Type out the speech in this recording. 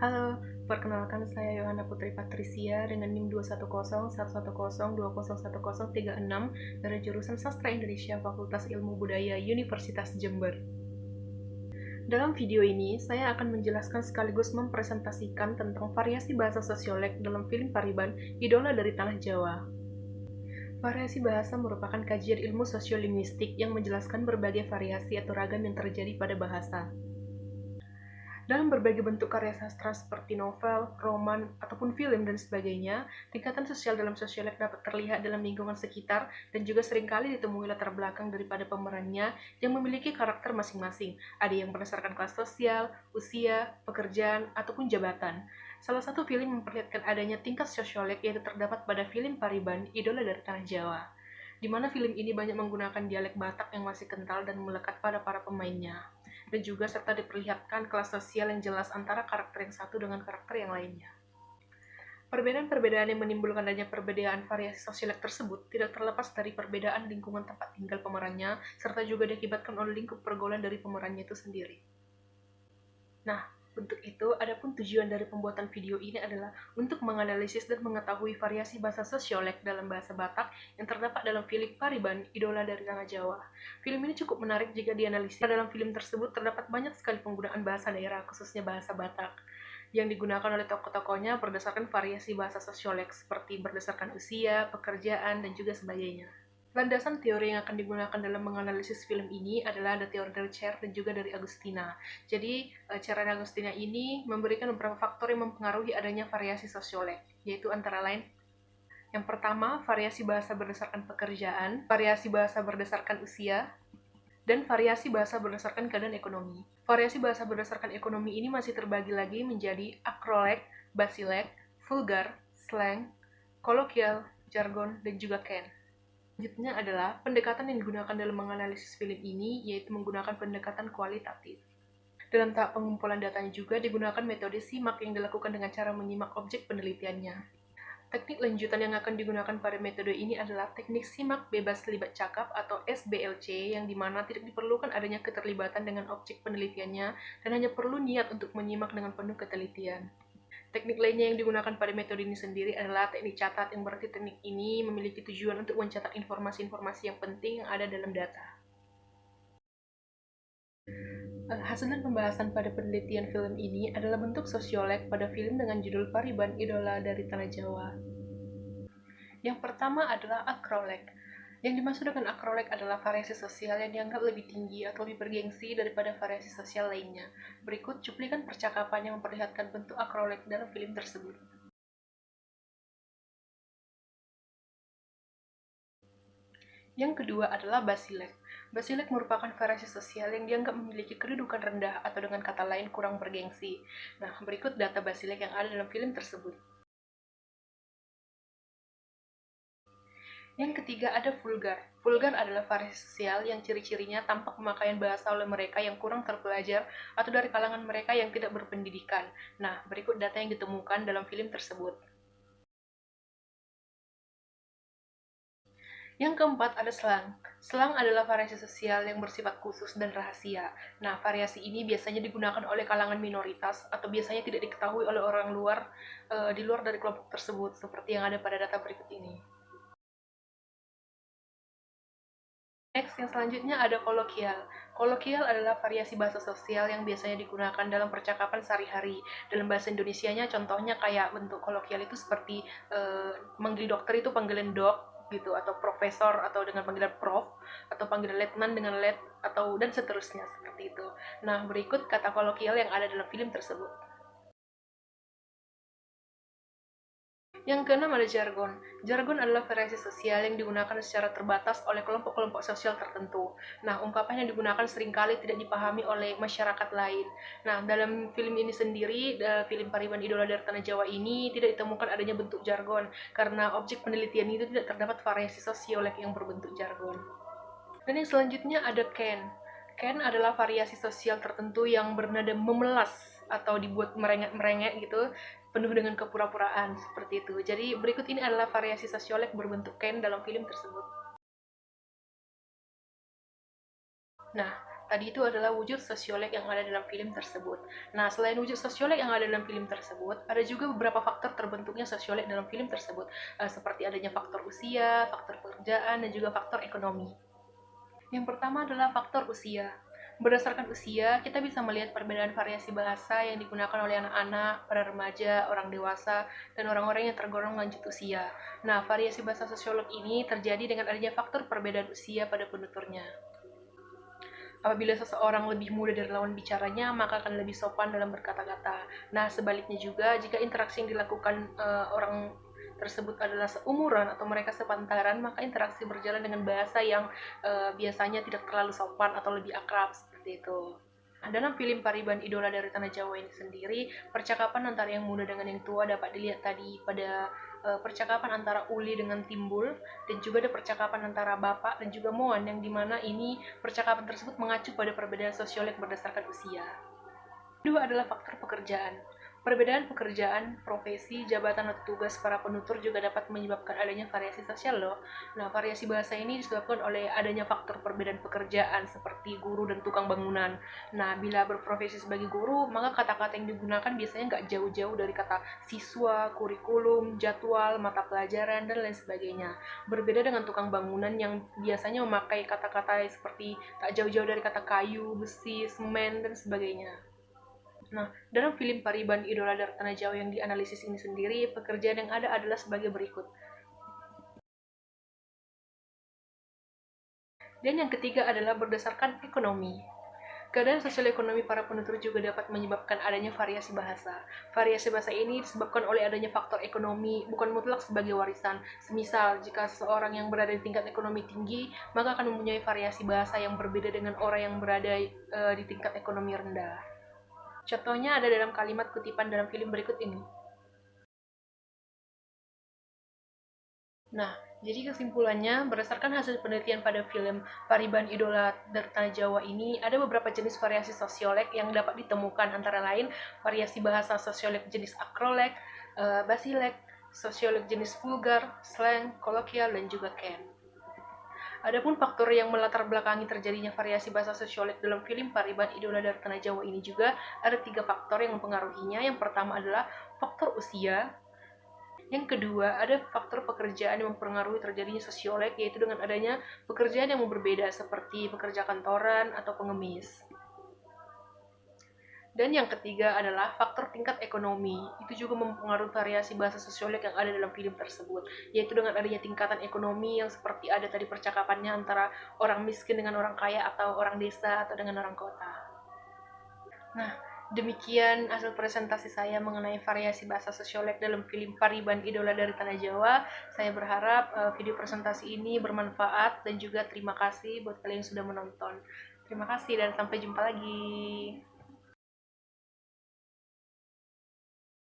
Halo, perkenalkan saya Yohana Putri Patricia dengan NIM 2101112011036 dari jurusan Sastra Indonesia Fakultas Ilmu Budaya Universitas Jember. Dalam video ini, saya akan menjelaskan sekaligus mempresentasikan tentang variasi bahasa sosiolek dalam film Pariban, Idola dari Tanah Jawa. Variasi bahasa merupakan kajian ilmu sosiolinguistik yang menjelaskan berbagai variasi atau ragam yang terjadi pada bahasa. Dalam berbagai bentuk karya sastra seperti novel, roman, ataupun film dan sebagainya, tingkatan sosial dalam sosiolek dapat terlihat dalam lingkungan sekitar dan juga seringkali ditemui latar belakang daripada pemerannya yang memiliki karakter masing-masing. Ada yang berdasarkan kelas sosial, usia, pekerjaan, ataupun jabatan. Salah satu film memperlihatkan adanya tingkat sosiolek yaitu terdapat pada film Pariban, Idola dari Tanah Jawa, di mana film ini banyak menggunakan dialek Batak yang masih kental dan melekat pada para pemainnya, dan juga serta diperlihatkan kelas sosial yang jelas antara karakter yang satu dengan karakter yang lainnya. Perbedaan-perbedaan yang menimbulkan adanya perbedaan variasi sosiolek tersebut tidak terlepas dari perbedaan lingkungan tempat tinggal pemerannya, serta juga diakibatkan oleh lingkup pergaulan dari pemerannya itu sendiri. Nah, untuk itu, adapun tujuan dari pembuatan video ini adalah untuk menganalisis dan mengetahui variasi bahasa sosiolek dalam bahasa Batak yang terdapat dalam film Pariban, Idola dari Tanah Jawa. Film ini cukup menarik jika dianalisis. Dalam film tersebut terdapat banyak sekali penggunaan bahasa daerah, khususnya bahasa Batak, yang digunakan oleh tokoh-tokohnya berdasarkan variasi bahasa sosiolek seperti berdasarkan usia, pekerjaan, dan juga sebagainya. Landasan teori yang akan digunakan dalam menganalisis film ini adalah ada teori dari Cher dan juga dari Agustina. Jadi, Cher dan Agustina ini memberikan beberapa faktor yang mempengaruhi adanya variasi sosiolek, yaitu antara lain yang pertama, variasi bahasa berdasarkan pekerjaan, variasi bahasa berdasarkan usia, dan variasi bahasa berdasarkan keadaan ekonomi. Variasi bahasa berdasarkan ekonomi ini masih terbagi lagi menjadi akrolek, basilek, vulgar, slang, kolokial, jargon, dan juga ken. Selanjutnya adalah pendekatan yang digunakan dalam menganalisis film ini, yaitu menggunakan pendekatan kualitatif. Dalam tahap pengumpulan datanya juga digunakan metode simak yang dilakukan dengan cara menyimak objek penelitiannya. Teknik lanjutan yang akan digunakan pada metode ini adalah teknik simak bebas libat cakap atau SBLC, yang dimana tidak diperlukan adanya keterlibatan dengan objek penelitiannya dan hanya perlu niat untuk menyimak dengan penuh ketelitian. Teknik lainnya yang digunakan pada metode ini sendiri adalah teknik catat, yang berarti teknik ini memiliki tujuan untuk mencatat informasi-informasi yang penting yang ada dalam data. Hasil dan pembahasan pada penelitian film ini adalah bentuk sosiolek pada film dengan judul Pariban, Idola dari Tanah Jawa. Yang pertama adalah akrolek. Yang dimaksud dengan akrolek adalah variasi sosial yang dianggap lebih tinggi atau lebih bergengsi daripada variasi sosial lainnya. Berikut cuplikan percakapan yang memperlihatkan bentuk akrolek dalam film tersebut. Yang kedua adalah basilek. Basilek merupakan variasi sosial yang dianggap memiliki kedudukan rendah atau dengan kata lain kurang bergengsi. Nah, berikut data basilek yang ada dalam film tersebut. Yang ketiga ada vulgar. Vulgar adalah variasi sosial yang ciri-cirinya tampak pemakaian bahasa oleh mereka yang kurang terpelajar atau dari kalangan mereka yang tidak berpendidikan. Nah, berikut data yang ditemukan dalam film tersebut. Yang keempat ada selang. Selang adalah variasi sosial yang bersifat khusus dan rahasia. Nah, variasi ini biasanya digunakan oleh kalangan minoritas atau biasanya tidak diketahui oleh orang luar di luar dari kelompok tersebut, seperti yang ada pada data berikut ini. Next, yang selanjutnya ada kolokial. Kolokial adalah variasi bahasa sosial yang biasanya digunakan dalam percakapan sehari-hari. Dalam bahasa Indonesianya, contohnya kayak bentuk kolokial itu seperti manggil dokter itu panggilan dok, gitu, atau profesor atau dengan panggilan prof, atau panggilan letnan dengan let, atau dan seterusnya seperti itu. Nah, berikut kata kolokial yang ada dalam film tersebut. Yang keenam ada jargon. Jargon adalah variasi sosial yang digunakan secara terbatas oleh kelompok-kelompok sosial tertentu. Nah, ungkapan yang digunakan seringkali tidak dipahami oleh masyarakat lain. Nah, dalam film ini sendiri, film Pariban Idola dari Tanah Jawa ini tidak ditemukan adanya bentuk jargon, karena objek penelitian itu tidak terdapat variasi sosiolek yang berbentuk jargon. Dan yang selanjutnya ada Ken. Ken adalah variasi sosial tertentu yang bernada memelas atau dibuat merengek-merengek gitu, penuh dengan kepura-puraan seperti itu. Jadi berikut ini adalah variasi sosiolek berbentuk Ken dalam film tersebut. Nah, Tadi itu adalah wujud sosiolek yang ada dalam film tersebut. Nah, selain wujud sosiolek yang ada dalam film tersebut, ada juga beberapa faktor terbentuknya sosiolek dalam film tersebut, seperti adanya faktor usia, faktor pekerjaan, dan juga faktor ekonomi. Yang pertama adalah faktor usia. Berdasarkan usia, kita bisa melihat perbedaan variasi bahasa yang digunakan oleh anak-anak, para remaja, orang dewasa, dan orang-orang yang tergolong lanjut usia. Nah, variasi bahasa sosiolog ini terjadi dengan adanya faktor perbedaan usia pada penuturnya. Apabila seseorang lebih muda dari lawan bicaranya, maka akan lebih sopan dalam berkata-kata. Nah, sebaliknya juga, jika interaksi yang dilakukan orang tersebut adalah seumuran atau mereka sepantaran, maka interaksi berjalan dengan bahasa yang biasanya tidak terlalu sopan atau lebih akrab, seperti itu. Nah, dalam film Pariban Idola dari Tanah Jawa ini sendiri, percakapan antara yang muda dengan yang tua dapat dilihat tadi pada percakapan antara Uli dengan Timbul, dan juga ada percakapan antara Bapak dan juga Moan, yang dimana ini percakapan tersebut mengacu pada perbedaan sosiolek berdasarkan usia. Kedua adalah faktor pekerjaan. Perbedaan pekerjaan, profesi, jabatan atau tugas para penutur juga dapat menyebabkan adanya variasi sosial loh. Nah, variasi bahasa ini disebabkan oleh adanya faktor perbedaan pekerjaan seperti guru dan tukang bangunan. Nah, bila berprofesi sebagai guru, maka kata-kata yang digunakan biasanya nggak jauh-jauh dari kata siswa, kurikulum, jadwal, mata pelajaran, dan lain sebagainya. Berbeda dengan tukang bangunan yang biasanya memakai kata-kata seperti tak jauh-jauh dari kata kayu, besi, semen, dan sebagainya. Nah, dalam film Pariban Idola dari Tanah Jawa yang dianalisis ini sendiri, pekerjaan yang ada adalah sebagai berikut. Dan yang ketiga adalah berdasarkan ekonomi. Keadaan sosial ekonomi para penutur juga dapat menyebabkan adanya variasi bahasa. Variasi bahasa ini disebabkan oleh adanya faktor ekonomi, bukan mutlak sebagai warisan. Semisal, jika seseorang yang berada di tingkat ekonomi tinggi, maka akan mempunyai variasi bahasa yang berbeda dengan orang yang berada di tingkat ekonomi rendah. Contohnya ada dalam kalimat kutipan dalam film berikut ini. Nah, jadi kesimpulannya, berdasarkan hasil penelitian pada film Pariban Idola dari Tanah Jawa ini, ada beberapa jenis variasi sosiolek yang dapat ditemukan, antara lain variasi bahasa sosiolek jenis akrolek, basilek, sosiolek jenis vulgar, slang, kolokial, dan juga ken. Adapun faktor yang melatar belakangi terjadinya variasi bahasa sosiolek dalam film Pariban Idola dari Tanah Jawa ini juga ada 3 faktor yang mempengaruhinya. Yang pertama adalah faktor usia. Yang kedua, ada faktor pekerjaan yang mempengaruhi terjadinya sosiolek, yaitu dengan adanya pekerjaan yang berbeda seperti pekerja kantoran atau pengemis. Dan yang ketiga adalah faktor tingkat ekonomi. Itu juga mempengaruhi variasi bahasa sosiolek yang ada dalam film tersebut, yaitu dengan adanya tingkatan ekonomi yang seperti ada tadi percakapannya antara orang miskin dengan orang kaya, atau orang desa atau dengan orang kota. Nah, demikian hasil presentasi saya mengenai variasi bahasa sosiolek dalam film Pariban Idola dari Tanah Jawa. Saya berharap video presentasi ini bermanfaat, dan juga terima kasih buat kalian yang sudah menonton. Terima kasih dan sampai jumpa lagi.